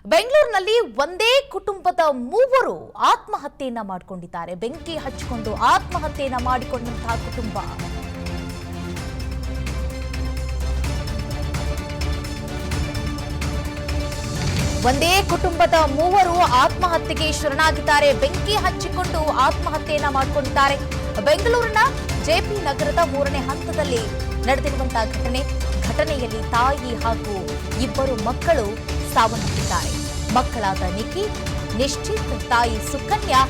ಬೆಂಗಳೂರಿನಲ್ಲಿ ಒಂದೇ ಕುಟುಂಬದ ಮೂವರು ಆತ್ಮಹತ್ಯೆಯನ್ನ ಮಾಡಿಕೊಂಡಿದ್ದಾರೆ. ಬೆಂಕಿ ಹಚ್ಚಿಕೊಂಡು ಆತ್ಮಹತ್ಯೆಯನ್ನ ಮಾಡಿಕೊಂಡಂತಹ ಕುಟುಂಬ. ಒಂದೇ ಕುಟುಂಬದ ಮೂವರು ಆತ್ಮಹತ್ಯೆಗೆ ಶರಣಾಗಿದ್ದಾರೆ. ಬೆಂಕಿ ಹಚ್ಚಿಕೊಂಡು ಆತ್ಮಹತ್ಯೆಯನ್ನ ಮಾಡಿಕೊಂಡಿದ್ದಾರೆ. ಬೆಂಗಳೂರಿನ ಜೆಪಿ ನಗರದ 3ನೇ ಹಂತದಲ್ಲಿ ನಡೆದಿರುವಂತಹ ಘಟನೆಯಲ್ಲಿ ತಾಯಿ ಹಾಗೂ ಇಬ್ಬರು ಮಕ್ಕಳು ಸಾವನ್ನಪ್ಪಿದ್ದಾರೆ. ಮಕ್ಕಳಾದ ನಿಶ್ಚಿತ್, ತಾಯಿ ಸುಕನ್ಯಾ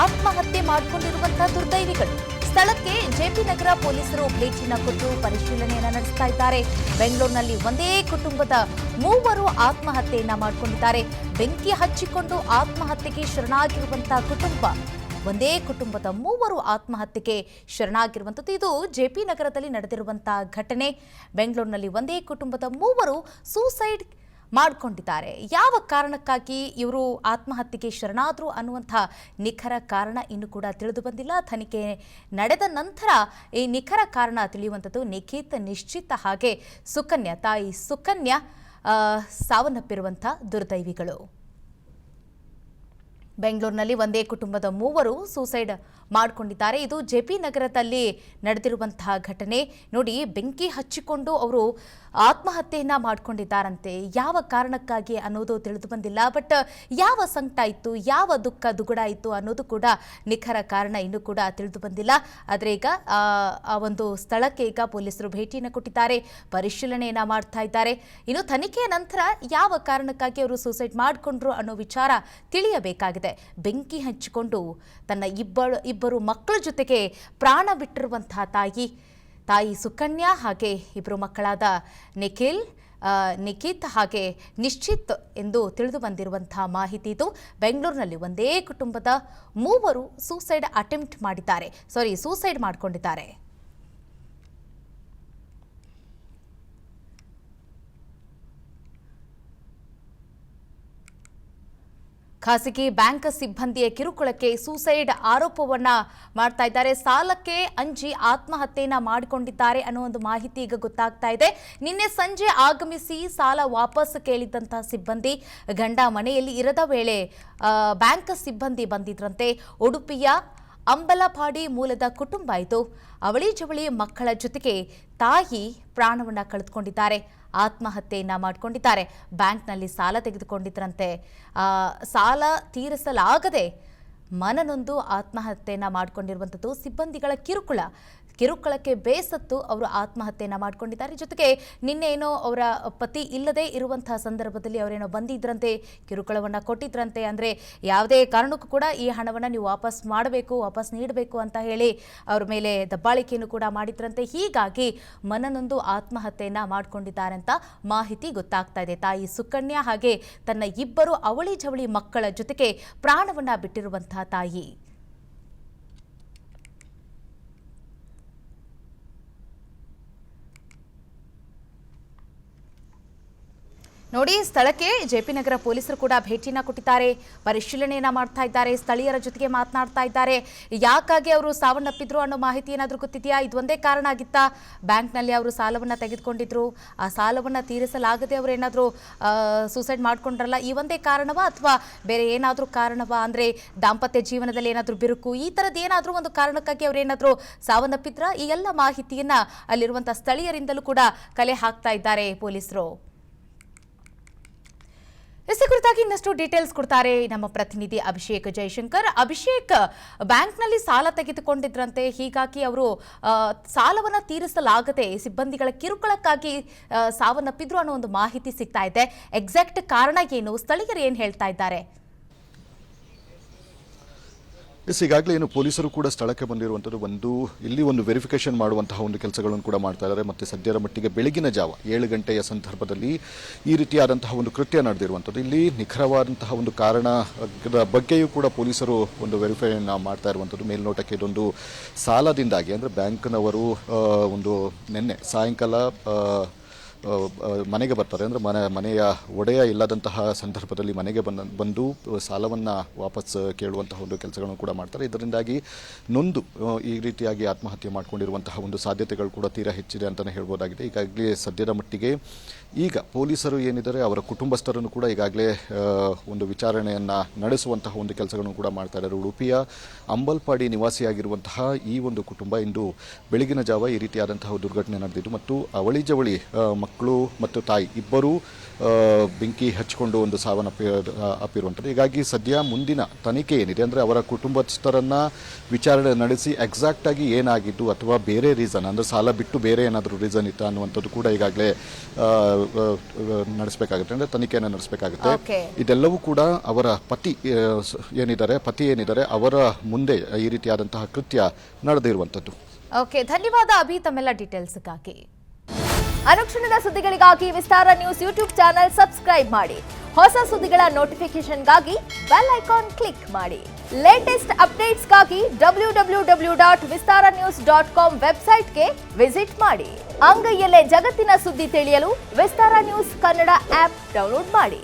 ಆತ್ಮಹತ್ಯೆ ಮಾಡಿಕೊಂಡಿರುವಂತಹ ದುರ್ದೈವಿಗಳು. ಸ್ಥಳಕ್ಕೆ ಜೆಪಿ ನಗರ ಪೊಲೀಸರು ಭೇಟಿನ ಕೊಟ್ಟು ಪರಿಶೀಲನೆಯನ್ನ ನಡೆಸ್ತಾ ಇದ್ದಾರೆ. ಬೆಂಗಳೂರಿನಲ್ಲಿ ಒಂದೇ ಕುಟುಂಬದ ಮೂವರು ಆತ್ಮಹತ್ಯೆಯನ್ನ ಮಾಡಿಕೊಂಡಿದ್ದಾರೆ. ಬೆಂಕಿ ಹಚ್ಚಿಕೊಂಡು ಆತ್ಮಹತ್ಯೆಗೆ ಶರಣಾಗಿರುವಂತಹ ಕುಟುಂಬ. ಒಂದೇ ಕುಟುಂಬದ ಮೂವರು ಆತ್ಮಹತ್ಯೆಗೆ ಶರಣಾಗಿರುವಂಥದ್ದು. ಇದು ಜೆಪಿ ನಗರದಲ್ಲಿ ನಡೆದಿರುವಂತಹ ಘಟನೆ. ಬೆಂಗಳೂರಿನಲ್ಲಿ ಒಂದೇ ಕುಟುಂಬದ ಮೂವರು ಸೂಸೈಡ್ ಮಾಡಿಕೊಂಡಿದ್ದಾರೆ. ಯಾವ ಕಾರಣಕ್ಕಾಗಿ ಇವರು ಆತ್ಮಹತ್ಯೆಗೆ ಶರಣಾದರು ಅನ್ನುವಂಥ ನಿಖರ ಕಾರಣ ಇನ್ನೂ ಕೂಡ ತಿಳಿದು ಬಂದಿಲ್ಲ. ತನಿಖೆ ನಡೆದ ನಂತರ ಈ ನಿಖರ ಕಾರಣ ತಿಳಿಯುವಂಥದ್ದು. ನಿಶ್ಚಿತ್ ಹಾಗೆ ಸುಕನ್ಯಾ, ತಾಯಿ ಸುಕನ್ಯಾ ಸಾವನ್ನಪ್ಪಿರುವಂಥ ದುರ್ದೈವಿಗಳು. ಬೆಂಗಳೂರಿನಲ್ಲಿ ಒಂದೇ ಕುಟುಂಬದ ಮೂವರು ಸೂಸೈಡ್ ಮಾಡಿಕೊಂಡಿದ್ದಾರೆ. ಇದು ಜೆಪಿ ನಗರದಲ್ಲಿ ನಡೆದಿರುವಂತಹ ಘಟನೆ. ನೋಡಿ, ಬೆಂಕಿ ಹಚ್ಚಿಕೊಂಡು ಅವರು ಆತ್ಮಹತ್ಯೆಯನ್ನ ಮಾಡಿಕೊಂಡಿದ್ದಾರಂತೆ. ಯಾವ ಕಾರಣಕ್ಕಾಗಿ ಅನ್ನೋದು ತಿಳಿದು ಬಂದಿಲ್ಲ. ಬಟ್ ಯಾವ ಸಂಕಟ ಇತ್ತು, ಯಾವ ದುಃಖ ದುಗುಡ ಇತ್ತು ಅನ್ನೋದು ಕೂಡ ನಿಖರ ಕಾರಣ ಇನ್ನೂ ಕೂಡ ತಿಳಿದು ಬಂದಿಲ್ಲ. ಆದರೆ ಈಗ ಆ ಒಂದು ಸ್ಥಳಕ್ಕೆ ಈಗ ಪೊಲೀಸರು ಭೇಟಿಯನ್ನು ಕೊಟ್ಟಿದ್ದಾರೆ, ಪರಿಶೀಲನೆಯನ್ನ ಮಾಡ್ತಾ ಇದ್ದಾರೆ. ಇನ್ನು ತನಿಖೆಯ ನಂತರ ಯಾವ ಕಾರಣಕ್ಕಾಗಿ ಅವರು ಸೂಸೈಡ್ ಮಾಡಿಕೊಂಡ್ರು ಅನ್ನೋ ವಿಚಾರ ತಿಳಿಯಬೇಕಾಗಿದೆ. ಬೆಂಕಿ ಹಚ್ಚಿಕೊಂಡು ತನ್ನ ಇಬ್ಬರು ಮಕ್ಕಳ ಜೊತೆಗೆ ಪ್ರಾಣ ಬಿಟ್ಟಿರುವಂತಹ ತಾಯಿ ಸುಕನ್ಯಾ ಹಾಗೆ ಇಬ್ಬರು ಮಕ್ಕಳಾದ ನಿಖಿತ್ ಹಾಗೆ ನಿಶ್ಚಿತ್ ಎಂದು ತಿಳಿದು ಬಂದಿರುವಂತಹ ಮಾಹಿತಿ ಇದು. ಬೆಂಗಳೂರಿನಲ್ಲಿ ಒಂದೇ ಕುಟುಂಬದ ಮೂವರು ಸೂಸೈಡ್ ಮಾಡಿಕೊಂಡಿದ್ದಾರೆ. ಖಾಸಗಿ ಬ್ಯಾಂಕ್ ಸಿಬ್ಬಂದಿಯ ಕಿರುಕುಳಕ್ಕೆ ಸೂಸೈಡ್ ಆರೋಪವನ್ನ ಮಾಡ್ತಾ ಇದ್ದಾರೆ. ಸಾಲಕ್ಕೆ ಅಂಜಿ ಆತ್ಮಹತ್ಯೆಯನ್ನ ಮಾಡಿಕೊಂಡಿದ್ದಾರೆ ಅನ್ನೋ ಒಂದು ಮಾಹಿತಿ ಈಗ ಗೊತ್ತಾಗ್ತಾ ಇದೆ. ನಿನ್ನೆ ಸಂಜೆ ಆಗಮಿಸಿ ಸಾಲ ವಾಪಸ್ ಕೇಳಿದಂತಹ ಸಿಬ್ಬಂದಿ ಗಂಡ ಮನೆಯಲ್ಲಿ ಇರದ ವೇಳೆ ಬ್ಯಾಂಕ್ ಸಿಬ್ಬಂದಿ ಬಂದಿದ್ರಂತೆ. ಉಡುಪಿಯ ಅಂಬಲಪಾಡಿ ಮೂಲದ ಕುಟುಂಬ ಇದು. ಅವಳಿ ಜವಳಿ ಮಕ್ಕಳ ಜೊತೆಗೆ ತಾಯಿ ಪ್ರಾಣವನ್ನ ಕಳೆದುಕೊಂಡಿದ್ದಾರೆ, ಆತ್ಮಹತ್ಯೆಯನ್ನ ಮಾಡಿಕೊಂಡಿದ್ದಾರೆ. ಬ್ಯಾಂಕ್ನಲ್ಲಿ ಸಾಲ ತೆಗೆದುಕೊಂಡಿದ್ರಂತೆ. ಸಾಲ ತೀರಿಸಲಾಗದೆ ಮನನೊಂದು ಆತ್ಮಹತ್ಯೆಯನ್ನ ಮಾಡಿಕೊಂಡಿರುವಂಥದ್ದು. ಸಿಬ್ಬಂದಿಗಳ ಕಿರುಕುಳಕ್ಕೆ ಬೇಸತ್ತು ಅವರು ಆತ್ಮಹತ್ಯೆಯನ್ನ ಮಾಡಿಕೊಂಡಿದ್ದಾರೆ. ಜೊತೆಗೆ ನಿನ್ನೆ ಏನೋ ಅವರ ಪತಿ ಇಲ್ಲದೆ ಇರುವಂತಹ ಸಂದರ್ಭದಲ್ಲಿ ಅವರೇನೋ ಬಂದಿದ್ರಂತೆ, ಕಿರುಕುಳವನ್ನು ಕೊಟ್ಟಿದ್ರಂತೆ. ಅಂದರೆ ಯಾವುದೇ ಕಾರಣಕ್ಕೂ ಕೂಡ ಈ ಹಣವನ್ನು ನೀವು ವಾಪಸ್ ನೀಡಬೇಕು ಅಂತ ಹೇಳಿ ಅವ್ರ ಮೇಲೆ ದಬ್ಬಾಳಿಕೆಯನ್ನು ಕೂಡ ಮಾಡಿದ್ರಂತೆ. ಹೀಗಾಗಿ ಮನನೊಂದು ಆತ್ಮಹತ್ಯೆಯನ್ನ ಮಾಡಿಕೊಂಡಿದ್ದಾರೆ ಅಂತ ಮಾಹಿತಿ ಗೊತ್ತಾಗ್ತಾ ಇದೆ. ತಾಯಿ ಸುಕನ್ಯಾ ಹಾಗೆ ತನ್ನ ಇಬ್ಬರು ಅವಳಿ ಜವಳಿ ಮಕ್ಕಳ ಜೊತೆಗೆ ಪ್ರಾಣವನ್ನ ಬಿಟ್ಟಿರುವಂತಹ ತಾಯಿ. ನೋಡಿ, ಸ್ಥಳಕ್ಕೆ ಜೆಪಿ ನಗರ ಪೊಲೀಸರು ಕೂಡ ಭೇಟಿನ ಕೊಟ್ಟಿದ್ದಾರೆ, ಪರಿಶೀಲನೆಯನ್ನ ಮಾಡ್ತಾ ಇದ್ದಾರೆ, ಸ್ಥಳೀಯರ ಜೊತೆಗೆ ಮಾತನಾಡ್ತಾ ಇದ್ದಾರೆ. ಯಾಕಾಗಿ ಅವರು ಸಾವನ್ನಪ್ಪಿದ್ರು ಅನ್ನೋ ಮಾಹಿತಿ ಏನಾದರೂ ಗೊತ್ತಿದೆಯಾ? ಇದೊಂದೇ ಕಾರಣ ಆಗಿತ್ತಾ? ಬ್ಯಾಂಕ್ನಲ್ಲಿ ಅವರು ಸಾಲವನ್ನು ತೆಗೆದುಕೊಂಡಿದ್ರು, ಆ ಸಾಲವನ್ನು ತೀರಿಸಲಾಗದೆ ಅವರು ಏನಾದರೂ ಸೂಸೈಡ್ ಮಾಡ್ಕೊಂಡ್ರಲ್ಲ, ಈ ಒಂದೇ ಕಾರಣವಾ ಅಥವಾ ಬೇರೆ ಏನಾದರೂ ಕಾರಣವಾ? ಅಂದರೆ ದಾಂಪತ್ಯ ಜೀವನದಲ್ಲಿ ಏನಾದರೂ ಬಿರುಕು, ಈ ಥರದ್ದು ಏನಾದರೂ ಒಂದು ಕಾರಣಕ್ಕಾಗಿ ಅವರು ಏನಾದರೂ ಸಾವನ್ನಪ್ಪಿದ್ರ? ಈ ಎಲ್ಲ ಮಾಹಿತಿಯನ್ನ ಅಲ್ಲಿರುವಂಥ ಸ್ಥಳೀಯರಿಂದಲೂ ಕೂಡ ಕಲೆ ಹಾಕ್ತಾ ಇದ್ದಾರೆ ಪೊಲೀಸರು. ಇದೇ ಕುರಿತಾಗಿ ಇನ್ನಷ್ಟು ಡೀಟೇಲ್ಸ್ ಕೊಡ್ತಾರೆ ನಮ್ಮ ಪ್ರತಿನಿಧಿ ಅಭಿಷೇಕ್ ಜಯಶಂಕರ್. ಅಭಿಷೇಕ್, ಬ್ಯಾಂಕ್ನಲ್ಲಿ ಸಾಲ ತೆಗೆದುಕೊಂಡಿದ್ರಂತೆ, ಹೀಗಾಗಿ ಅವರು ಸಾಲವನ್ನು ತೀರಿಸಲಾಗದೆ ಸಿಬ್ಬಂದಿಗಳ ಕಿರುಕುಳಕ್ಕಾಗಿ ಸಾವನ್ನಪ್ಪಿದ್ರು ಅನ್ನೋ ಒಂದು ಮಾಹಿತಿ ಸಿಗ್ತಾ ಇದೆ. ಎಕ್ಸಾಕ್ಟ್ ಕಾರಣ ಏನು? ಸ್ಥಳೀಯರು ಏನು ಹೇಳ್ತಾ ಇದ್ದಾರೆ? ಈಗಾಗಲೇ ಏನು ಪೊಲೀಸರು ಕೂಡ ಸ್ಥಳಕ್ಕೆ ಬಂದಿರುವಂಥದ್ದು ಇಲ್ಲಿ ಒಂದು ವೆರಿಫಿಕೇಶನ್ ಮಾಡುವಂತಹ ಒಂದು ಕೆಲಸಗಳನ್ನು ಕೂಡ ಮಾಡ್ತಾ ಇದ್ದಾರೆ. ಮತ್ತು ಸದ್ಯದ ಮಟ್ಟಿಗೆ ಬೆಳಗಿನ ಜಾವ 7 ಗಂಟೆಯ ಸಂದರ್ಭದಲ್ಲಿ ಈ ರೀತಿಯಾದಂತಹ ಒಂದು ಕೃತ್ಯ ನಡೆದಿರುವಂಥದ್ದು. ಇಲ್ಲಿ ನಿಖರವಾದಂತಹ ಒಂದು ಕಾರಣದ ಬಗ್ಗೆಯೂ ಕೂಡ ಪೊಲೀಸರು ಒಂದು ವೆರಿಫೈನ ಮಾಡ್ತಾ ಇರುವಂಥದ್ದು. ಮೇಲ್ನೋಟಕ್ಕೆ ಇದೊಂದು ಸಾಲದಿಂದಾಗಿ, ಅಂದರೆ ಬ್ಯಾಂಕ್ನವರು ಒಂದು ನಿನ್ನೆ ಸಾಯಂಕಾಲ ಮನೆಗೆ ಬರ್ತಾರೆ. ಅಂದರೆ ಮನೆಯ ಒಡೆಯ ಇಲ್ಲದಂತಹ ಸಂದರ್ಭದಲ್ಲಿ ಮನೆಗೆ ಬಂದು ಸಾಲವನ್ನು ವಾಪಸ್ ಕೇಳುವಂತಹ ಒಂದು ಕೆಲಸಗಳನ್ನು ಕೂಡ ಮಾಡ್ತಾರೆ. ಇದರಿಂದಾಗಿ ನೊಂದು ಈ ರೀತಿಯಾಗಿ ಆತ್ಮಹತ್ಯೆ ಮಾಡಿಕೊಂಡಿರುವಂತಹ ಒಂದು ಸಾಧ್ಯತೆಗಳು ಕೂಡ ತೀರಾ ಹೆಚ್ಚಿದೆ ಅಂತಲೇ ಹೇಳ್ಬೋದಾಗಿದೆ. ಈಗಾಗಲೇ ಸದ್ಯದ ಮಟ್ಟಿಗೆ ಈಗ ಪೊಲೀಸರು ಏನಿದ್ದಾರೆ ಅವರ ಕುಟುಂಬಸ್ಥರನ್ನು ಕೂಡ ಈಗಾಗಲೇ ಒಂದು ವಿಚಾರಣೆಯನ್ನು ನಡೆಸುವಂತಹ ಒಂದು ಕೆಲಸಗಳನ್ನು ಕೂಡ ಮಾಡ್ತಾ ಇದ್ದಾರೆ. ಉಡುಪಿಯ ಅಂಬಲ್ಪಾಡಿ ನಿವಾಸಿಯಾಗಿರುವಂತಹ ಈ ಒಂದು ಕುಟುಂಬ ಇಂದು ಬೆಳಗಿನ ಜಾವ ಈ ರೀತಿಯಾದಂತಹ ದುರ್ಘಟನೆ ನಡೆದಿದ್ದು ಮತ್ತು ಅವಳಿ ಜವಳಿ ಮಕ್ಕಳು ಮತ್ತು ತಾಯಿ ಇಬ್ಬರೂ ಬೆಂಕಿ ಹಚ್ಚಿಕೊಂಡು ಒಂದು ಅಪ್ಪಿರುವಂಥದ್ದು. ಹೀಗಾಗಿ ಸದ್ಯ ಮುಂದಿನ ತನಿಖೆ ಏನಿದೆ ಅಂದರೆ ಅವರ ಕುಟುಂಬಸ್ಥರನ್ನು ವಿಚಾರಣೆ ನಡೆಸಿ ಎಕ್ಸಾಕ್ಟಾಗಿ ಏನಾಗಿದ್ದು ಅಥವಾ ಬೇರೆ ರೀಸನ್ ಅಂದರೆ ಸಾಲ ಬಿಟ್ಟು ಬೇರೆ ಏನಾದರೂ ರೀಸನ್ ಇತ್ತಾ ಅನ್ನುವಂಥದ್ದು ಕೂಡ ಈಗಾಗಲೇ ನಡೆಸಬೇಕಾಗುತ್ತೆ, ಅಂದರೆ ತನಿಖೆಯನ್ನು ನಡೆಸಬೇಕಾಗುತ್ತೆ. ಇದೆಲ್ಲವೂ ಕೂಡ ಅವರ ಪತಿ ಏನಿದ್ದಾರೆ ಅವರ ಮುಂದೆ ಈ ರೀತಿಯಾದಂತಹ ಕೃತ್ಯ ನಡೆದಿರುವಂಥದ್ದು. ಓಕೆ, ಧನ್ಯವಾದ ಅಭಿ ತಮ್ಮೆಲ್ಲ ಡೀಟೇಲ್ಸ್ಗಾಗಿ. ಅನುಕ್ಷಣದ ಸುದ್ದಿಗಳಿಗಾಗಿ ವಿಸ್ತಾರ ನ್ಯೂಸ್ ಯೂಟ್ಯೂಬ್ ಚಾನೆಲ್ ಸಬ್ಸ್ಕ್ರೈಬ್ ಮಾಡಿ. ಹೊಸ ಸುದ್ದಿಗಳ ನೋಟಿಫಿಕೇಶನ್ಗಾಗಿ ಬೆಲ್ ಐಕಾನ್ ಕ್ಲಿಕ್ ಮಾಡಿ. ಲೇಟೆಸ್ಟ್ ಅಪ್ಡೇಟ್ಸ್ಗಾಗಿ www.vistaranews.com ವೆಬ್ಸೈಟ್ಗೆ ವಿಸಿಟ್ ಮಾಡಿ. ಅಂಗೈಯಲ್ಲೇ ಜಗತ್ತಿನ ಸುದ್ದಿ ತಿಳಿಯಲು ವಿಸ್ತಾರ ನ್ಯೂಸ್ ಕನ್ನಡ ಆಪ್ ಡೌನ್ಲೋಡ್ ಮಾಡಿ.